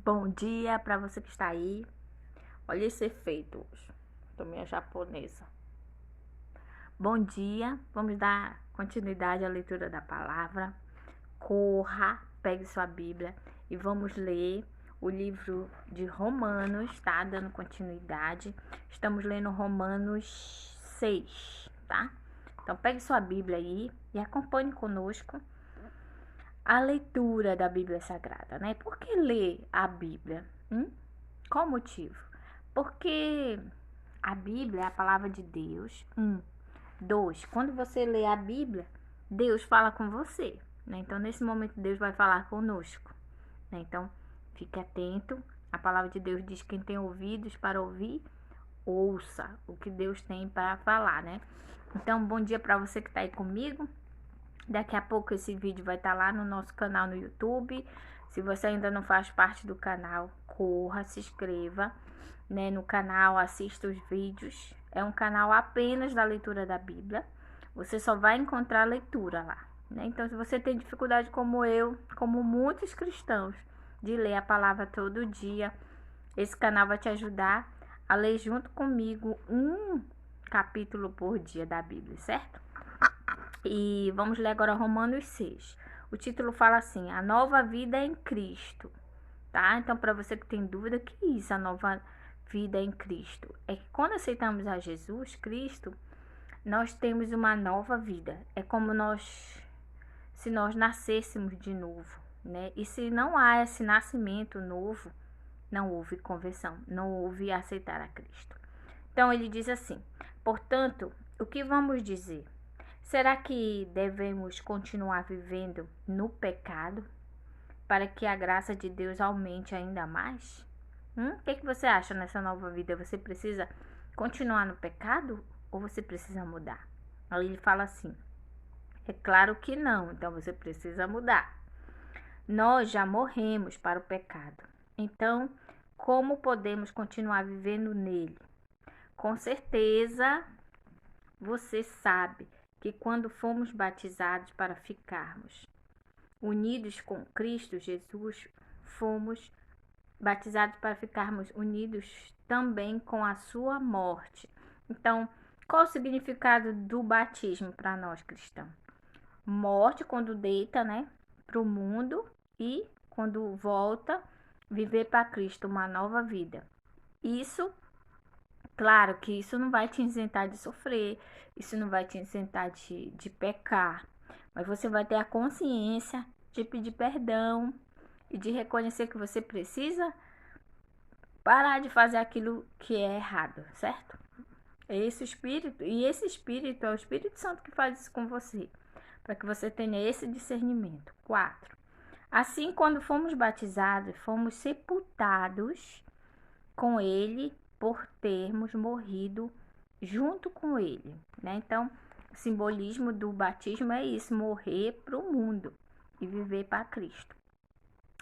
Bom dia para você que está aí. Olha esse efeito hoje. Tô meio japonesa. Bom dia. Vamos dar continuidade à leitura da palavra. Corra, pegue sua Bíblia e vamos ler o livro de Romanos, tá? Dando continuidade. Estamos lendo Romanos 6, tá? Então pegue sua Bíblia aí e acompanhe conosco a leitura da Bíblia Sagrada, né? Por que ler a Bíblia? Qual o motivo? Porque a Bíblia é a palavra de Deus. Dois, quando você lê a Bíblia, Deus fala com você, né? Então, nesse momento, Deus vai falar conosco, né? Então, fique atento. A palavra de Deus diz: quem tem ouvidos para ouvir, ouça o que Deus tem para falar, né? Então, bom dia para você que está aí comigo. Daqui a pouco esse vídeo vai estar lá no nosso canal no YouTube. Se você ainda não faz parte do canal, corra, se inscreva, né, no canal, assista os vídeos. É um canal apenas da leitura da Bíblia. Você só vai encontrar leitura lá, né? Então, se você tem dificuldade como eu, como muitos cristãos, de ler a palavra todo dia, esse canal vai te ajudar a ler junto comigo um capítulo por dia da Bíblia, certo? E vamos ler agora Romanos 6. O título fala assim: a nova vida em Cristo, tá? Então, para você que tem dúvida, o que é isso, a nova vida em Cristo? É que quando aceitamos a Jesus Cristo, nós temos uma nova vida. É como se nós nascêssemos de novo, né? E se não há esse nascimento novo, não houve conversão, não houve aceitar a Cristo. Então, ele diz assim: portanto, o que vamos dizer? Será que devemos continuar vivendo no pecado para que a graça de Deus aumente ainda mais? O que você acha nessa nova vida? Você precisa continuar no pecado ou você precisa mudar? Aí ele fala assim: é claro que não, então você precisa mudar. Nós já morremos para o pecado. Então, como podemos continuar vivendo nele? Com certeza, você sabe que quando fomos batizados para ficarmos unidos com Cristo Jesus, fomos batizados para ficarmos unidos também com a sua morte. Então, qual o significado do batismo para nós cristãos? Morte quando deita, né, para o mundo, e quando volta, viver para Cristo uma nova vida. Isso, claro que isso não vai te isentar de sofrer, isso não vai te isentar de pecar, mas você vai ter a consciência de pedir perdão e de reconhecer que você precisa parar de fazer aquilo que é errado, certo? É esse espírito, e esse espírito é o Espírito Santo que faz isso com você, para que você tenha esse discernimento. 4. Assim, quando fomos batizados, fomos sepultados com ele por termos morrido junto com ele, né? Então, o simbolismo do batismo é isso: morrer para o mundo e viver para Cristo.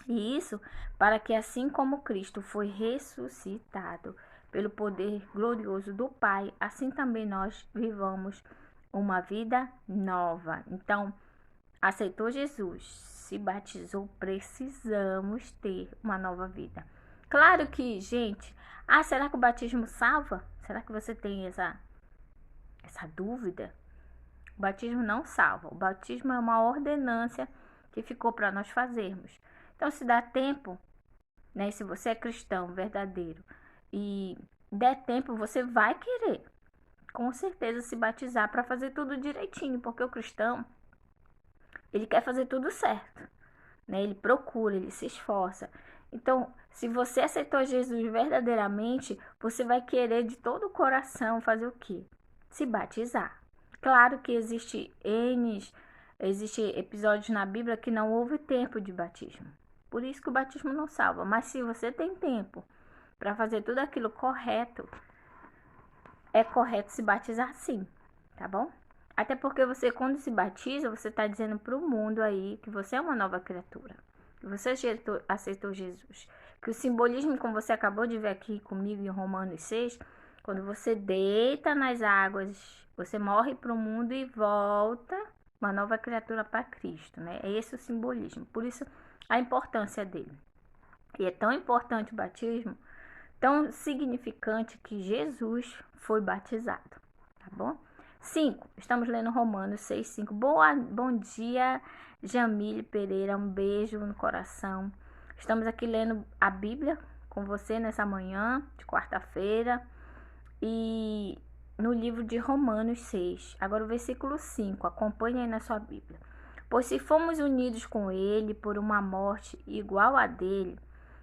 E isso para que, assim como Cristo foi ressuscitado pelo poder glorioso do Pai, assim também nós vivamos uma vida nova. Então, aceitou Jesus, se batizou, precisamos ter uma nova vida. Claro que, gente, será que o batismo salva? Será que você tem essa dúvida? O batismo não salva. O batismo é uma ordenância que ficou para nós fazermos. Então, se dá tempo, né? Se você é cristão verdadeiro e der tempo, você vai querer, com certeza, se batizar para fazer tudo direitinho, porque o cristão, ele quer fazer tudo certo, né? Ele procura, ele se esforça. Então, se você aceitou Jesus verdadeiramente, você vai querer de todo o coração fazer o quê? Se batizar. Claro que existe episódios na Bíblia que não houve tempo de batismo. Por isso que o batismo não salva. Mas se você tem tempo para fazer tudo aquilo correto, é correto se batizar sim, tá bom? Até porque você, quando se batiza, você está dizendo para o mundo aí que você é uma nova criatura, que você aceitou Jesus. Que o simbolismo, como você acabou de ver aqui comigo em Romanos 6, quando você deita nas águas, você morre para o mundo e volta uma nova criatura para Cristo, né? É esse o simbolismo. Por isso, a importância dele. E é tão importante o batismo, tão significante que Jesus foi batizado, tá bom? 5. Estamos lendo Romanos 6, 5. Bom dia, Jamile Pereira. Um beijo no coração. Estamos aqui lendo a Bíblia com você nessa manhã de quarta-feira. E no livro de Romanos 6. Agora o versículo 5. Acompanhe aí na sua Bíblia. Pois se fomos unidos com ele por uma morte igual a dele,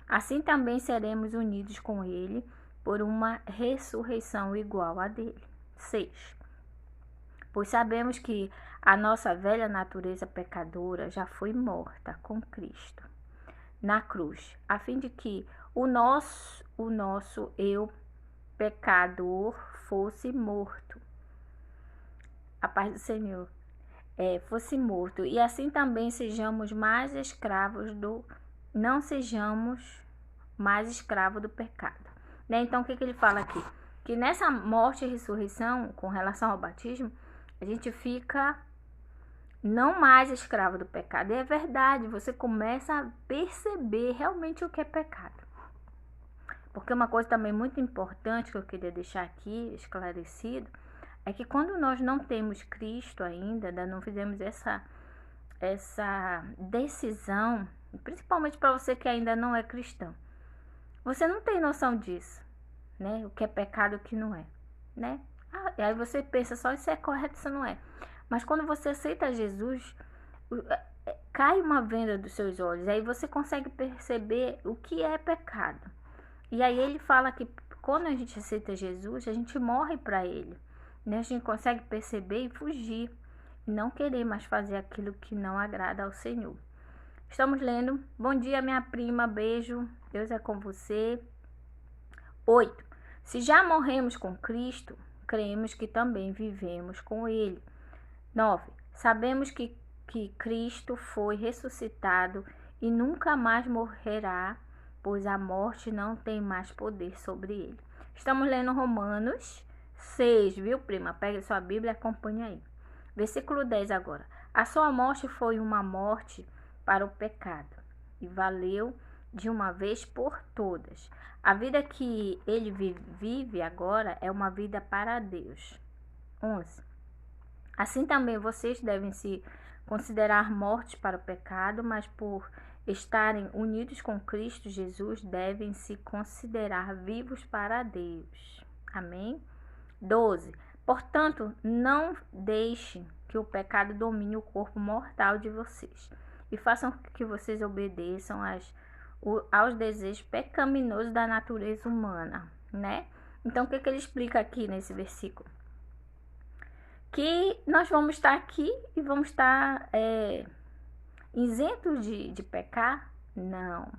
assim também seremos unidos com ele por uma ressurreição igual a dele. 6. Pois sabemos que a nossa velha natureza pecadora já foi morta com Cristo na cruz, a fim de que o nosso eu pecador fosse morto. A paz do Senhor. Fosse morto. E assim também sejamos mais escravos não sejamos mais escravos do pecado. Né? Então, o que ele fala aqui? Que nessa morte e ressurreição, com relação ao batismo, a gente fica não mais escravo do pecado. E é verdade, você começa a perceber realmente o que é pecado. Porque uma coisa também muito importante que eu queria deixar aqui esclarecido é que quando nós não temos Cristo ainda não fizemos essa decisão, principalmente para você que ainda não é cristão, você não tem noção disso, né? O que é pecado e o que não é, né? E aí você pensa só isso é correto, isso não é. Mas quando você aceita Jesus, cai uma venda dos seus olhos, aí você consegue perceber o que é pecado. E aí ele fala que quando a gente aceita Jesus, a gente morre para ele, né? A gente consegue perceber e fugir, e não querer mais fazer aquilo que não agrada ao Senhor. Estamos lendo. Bom dia, minha prima, beijo, Deus é com você. 8. Se já morremos com Cristo, cremos que também vivemos com ele. 9. Sabemos que Cristo foi ressuscitado e nunca mais morrerá, pois a morte não tem mais poder sobre ele. Estamos lendo Romanos 6, viu, prima? Pega sua Bíblia e acompanha aí. Versículo 10 agora. A sua morte foi uma morte para o pecado e valeu de uma vez por todas. A vida que ele vive agora é uma vida para Deus. 11. Assim também vocês devem se considerar mortos para o pecado, mas por estarem unidos com Cristo Jesus, devem se considerar vivos para Deus. Amém? 12. Portanto, não deixem que o pecado domine o corpo mortal de vocês e façam que vocês obedeçam aos desejos pecaminosos da natureza humana, né? Então, o que ele explica aqui nesse versículo? Que nós vamos estar aqui e vamos estar isentos de pecar? Não,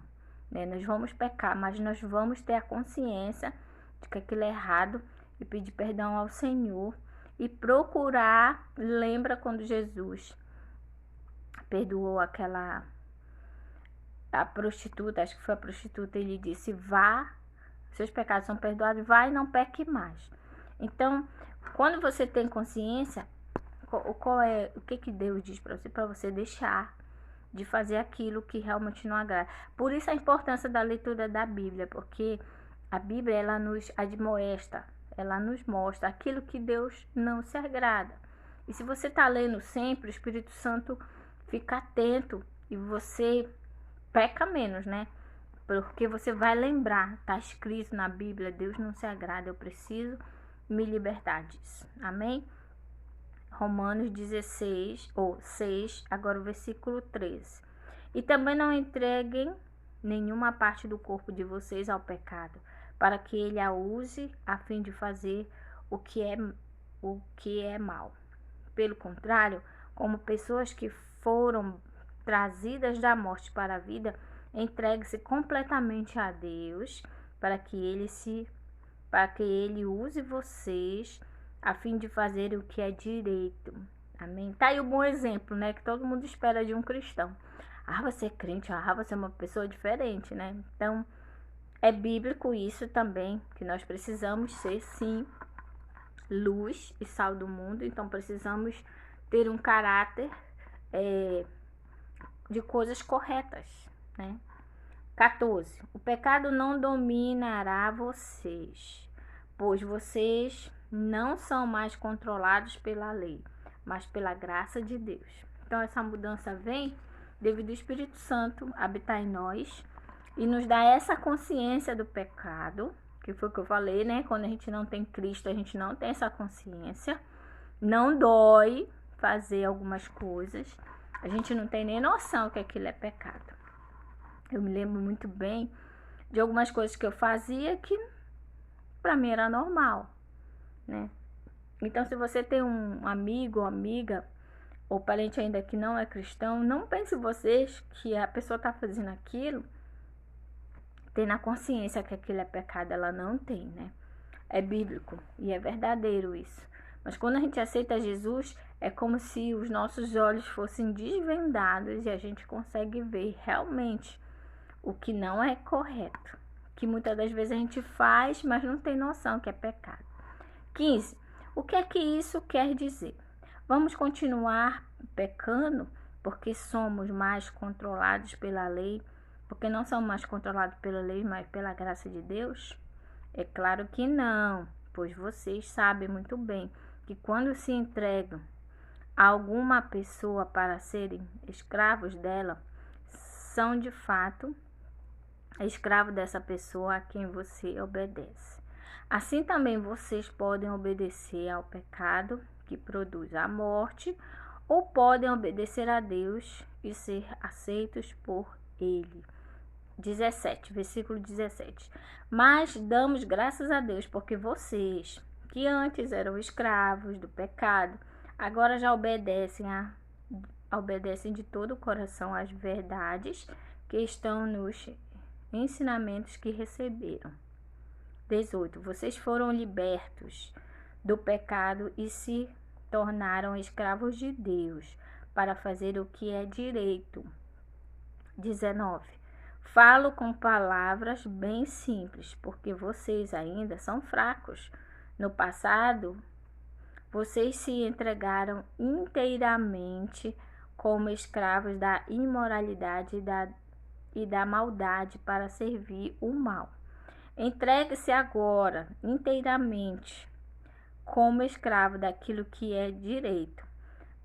né? Nós vamos pecar, mas nós vamos ter a consciência de que aquilo é errado e pedir perdão ao Senhor e procurar. Lembra quando Jesus perdoou a prostituta, acho que foi a prostituta, ele disse: vá, seus pecados são perdoados, vá e não peque mais. Então, quando você tem consciência, o que Deus diz para você deixar de fazer aquilo que realmente não agrada. Por isso a importância da leitura da Bíblia, porque a Bíblia, ela nos admoesta, ela nos mostra aquilo que Deus não se agrada. E se você está lendo sempre, o Espírito Santo fica atento e você peca menos, né? Porque você vai lembrar, está escrito na Bíblia, Deus não se agrada, eu preciso me libertar disso. Amém? Romanos 16, ou 6, agora o versículo 13. E também não entreguem nenhuma parte do corpo de vocês ao pecado, para que ele a use a fim de fazer o que é mal. Pelo contrário, como pessoas que foram trazidas da morte para a vida, entregue-se completamente a Deus, para que ele use vocês a fim de fazer o que é direito. Amém? Tá aí um bom exemplo, né? Que todo mundo espera de um cristão. Você é crente, você é uma pessoa diferente, né? Então, é bíblico isso também, que nós precisamos ser, sim, luz e sal do mundo. Então, precisamos ter um caráter de coisas corretas, né? 14. O pecado não dominará vocês, pois vocês não são mais controlados pela lei, mas pela graça de Deus. Então, essa mudança vem devido ao Espírito Santo habitar em nós e nos dar essa consciência do pecado, que foi o que eu falei, né? Quando a gente não tem Cristo, a gente não tem essa consciência. Não dói fazer algumas coisas. A gente não tem nem noção que aquilo é pecado. Eu me lembro muito bem de algumas coisas que eu fazia que para mim era normal, né? Então, se você tem um amigo ou amiga ou parente ainda que não é cristão, não pense vocês que a pessoa está fazendo aquilo tendo a consciência que aquilo é pecado. Ela não tem, né? É bíblico e é verdadeiro isso. Mas quando a gente aceita Jesus, é como se os nossos olhos fossem desvendados e a gente consegue ver realmente o que não é correto, que muitas das vezes a gente faz, mas não tem noção que é pecado. 15. O que é que isso quer dizer? Vamos continuar pecando porque somos mais controlados pela lei, porque não somos mais controlados pela lei, mas pela graça de Deus? É claro que não, pois vocês sabem muito bem que quando se entregam a alguma pessoa para serem escravos dela, são de fato escravo dessa pessoa a quem você obedece. Assim também vocês podem obedecer ao pecado que produz a morte, ou podem obedecer a Deus e ser aceitos por Ele. 17, versículo 17. Mas damos graças a Deus porque vocês, que antes eram escravos do pecado, agora já obedecem de todo o coração às verdades que estão nos ensinamentos que receberam. 18. Vocês foram libertos do pecado e se tornaram escravos de Deus para fazer o que é direito. 19. Falo com palavras bem simples, porque vocês ainda são fracos. No passado, vocês se entregaram inteiramente como escravos da imoralidade e da maldade para servir o mal. Entregue-se agora inteiramente como escravo daquilo que é direito,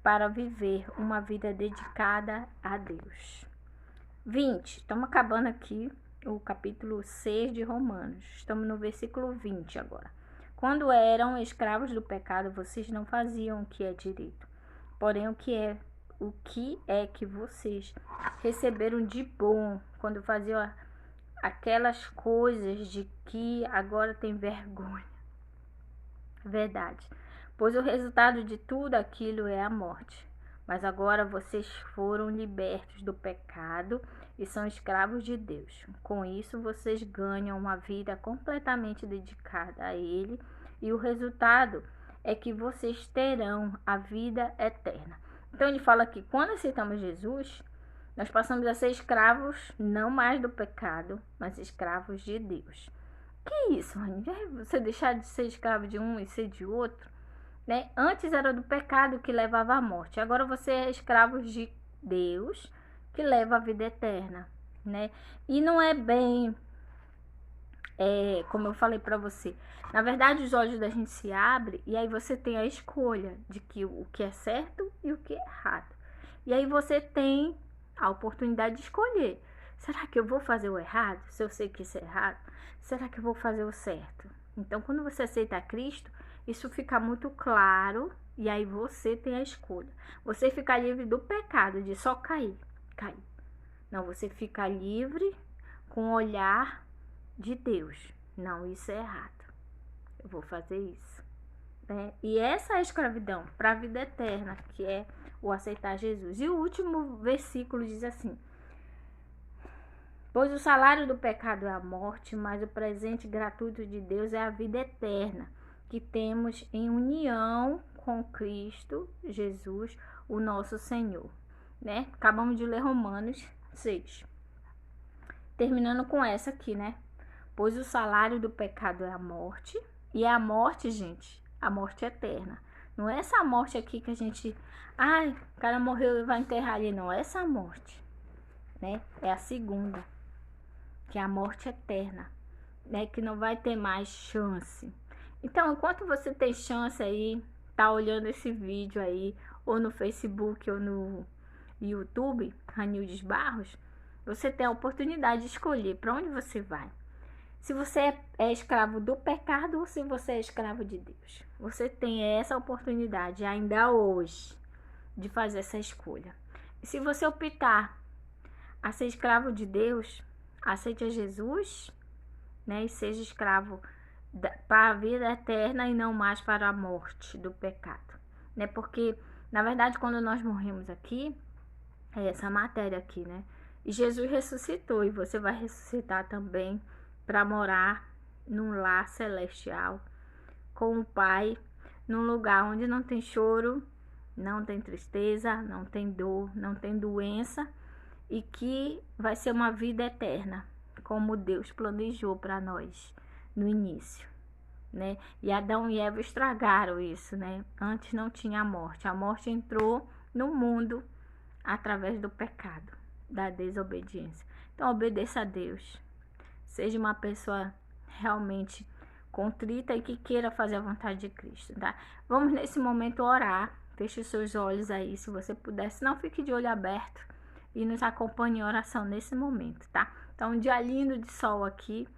para viver uma vida dedicada a Deus. 20. Estamos acabando aqui o capítulo 6 de Romanos. Estamos no versículo 20 agora. Quando eram escravos do pecado, vocês não faziam o que é direito. Porém, o que é que vocês receberam de bom quando faziam aquelas coisas de que agora tem vergonha? Verdade. Pois o resultado de tudo aquilo é a morte. Mas agora vocês foram libertos do pecado e são escravos de Deus. Com isso, vocês ganham uma vida completamente dedicada a Ele, e o resultado é que vocês terão a vida eterna. Então, ele fala que quando aceitamos Jesus, nós passamos a ser escravos não mais do pecado, mas escravos de Deus. Que isso, Rani? Você deixar de ser escravo de um e ser de outro? Né? Antes era do pecado que levava à morte. Agora você é escravo de Deus, que leva à vida eterna, né? E não é bem, como eu falei para você. Na verdade, os olhos da gente se abrem e aí você tem a escolha de que o que é certo e o que é errado. E aí você tem a oportunidade de escolher. Será que eu vou fazer o errado? Se eu sei que isso é errado, será que eu vou fazer o certo? Então, quando você aceita Cristo, isso fica muito claro e aí você tem a escolha. Você fica livre do pecado, de só cair. Não, você fica livre com o olhar de Deus. Não, isso é errado. Eu vou fazer isso. Né? E essa é a escravidão para a vida eterna, que é o aceitar Jesus. E o último versículo diz assim: pois o salário do pecado é a morte, mas o presente gratuito de Deus é a vida eterna, que temos em união com Cristo Jesus, o nosso Senhor. Né? Acabamos de ler Romanos 6. Terminando com essa aqui, né? Pois o salário do pecado é a morte, e a morte, gente, a morte eterna. Não é essa morte aqui que a gente, o cara morreu e vai enterrar ali, não. É essa morte, né? É a segunda. que é a morte eterna, né? Que não vai ter mais chance. Então, enquanto você tem chance aí, tá olhando esse vídeo aí, ou no Facebook, ou no YouTube, Ranildes Barros, você tem a oportunidade de escolher para onde você vai. Se você é escravo do pecado ou se você é escravo de Deus. Você tem essa oportunidade ainda hoje de fazer essa escolha. E se você optar a ser escravo de Deus, aceite a Jesus, né? E seja escravo para a vida eterna e não mais para a morte do pecado, né? Porque, na verdade, quando nós morremos aqui, é essa matéria aqui, né? E Jesus ressuscitou e você vai ressuscitar também para morar num lar celestial com o Pai, num lugar onde não tem choro, não tem tristeza, não tem dor, não tem doença e que vai ser uma vida eterna, como Deus planejou para nós no início, né? E Adão e Eva estragaram isso, né? Antes não tinha a morte. A morte entrou no mundo através do pecado, da desobediência. Então obedeça a Deus. Seja uma pessoa realmente contrita e que queira fazer a vontade de Cristo, tá? Vamos nesse momento orar. Feche os seus olhos aí, se você puder. Se não, fique de olho aberto e nos acompanhe em oração nesse momento, tá? Então, um dia lindo de sol aqui,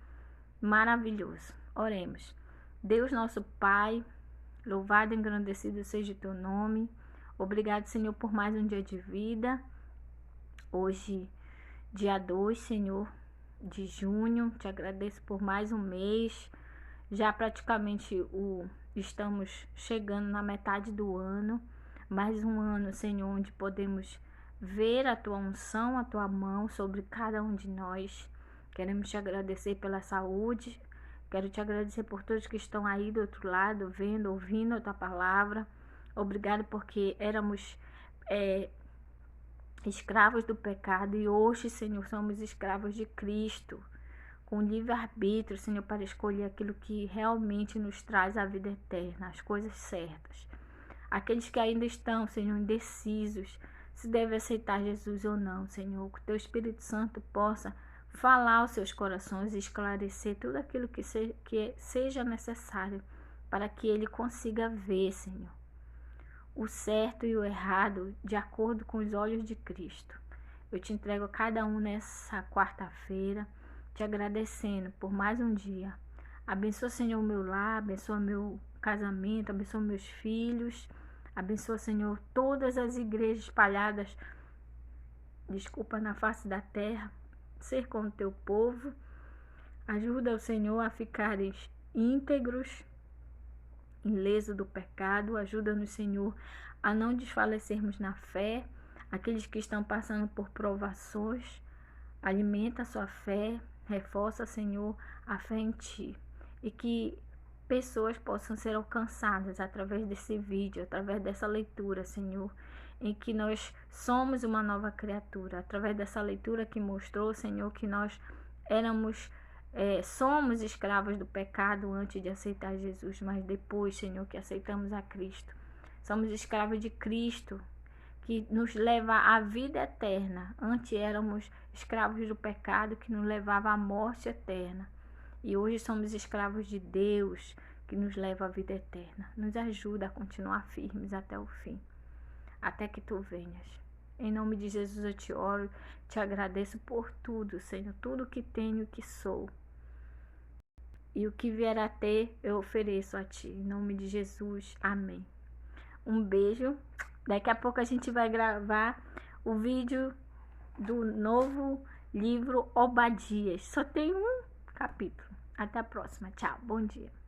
maravilhoso. Oremos. Deus, nosso Pai, louvado e engrandecido seja o teu nome. Obrigado, Senhor, por mais um dia de vida. Hoje, dia 2, Senhor, de junho. Te agradeço por mais um mês. Já praticamente estamos chegando na metade do ano. Mais um ano, Senhor, onde podemos ver a tua unção, a tua mão sobre cada um de nós. Queremos te agradecer pela saúde. Quero te agradecer por todos que estão aí do outro lado, vendo, ouvindo a tua palavra. Obrigado porque éramos escravos do pecado e hoje, Senhor, somos escravos de Cristo, com livre-arbítrio, Senhor, para escolher aquilo que realmente nos traz a vida eterna, as coisas certas. Aqueles que ainda estão, Senhor, indecisos, se deve aceitar Jesus ou não, Senhor, que o teu Espírito Santo possa falar aos seus corações e esclarecer tudo aquilo que seja necessário para que ele consiga ver, Senhor, o certo e o errado de acordo com os olhos de Cristo. Eu te entrego a cada um nessa quarta-feira, te agradecendo por mais um dia. Abençoa, Senhor, o meu lar, abençoa meu casamento, abençoa meus filhos, abençoa, Senhor, todas as igrejas espalhadas, na face da terra, ser com o teu povo. Ajuda o Senhor a ficarem íntegros, ileso do pecado. Ajuda-nos, Senhor, a não desfalecermos na fé. Aqueles que estão passando por provações, alimenta a sua fé, reforça, Senhor, a fé em Ti. E que pessoas possam ser alcançadas através desse vídeo, através dessa leitura, Senhor, em que nós somos uma nova criatura. Através dessa leitura que mostrou, Senhor, que nós somos escravos do pecado antes de aceitar Jesus, mas depois, Senhor, que aceitamos a Cristo. Somos escravos de Cristo, que nos leva à vida eterna. Antes éramos escravos do pecado, que nos levava à morte eterna. E hoje somos escravos de Deus, que nos leva à vida eterna. Nos ajuda a continuar firmes até o fim, até que Tu venhas. Em nome de Jesus eu te oro, te agradeço por tudo, Senhor, tudo que tenho e que sou. E o que vier a ter, eu ofereço a Ti. Em nome de Jesus, amém. Um beijo. Daqui a pouco a gente vai gravar o vídeo do novo livro Obadias. Só tem um capítulo. Até a próxima. Tchau. Bom dia.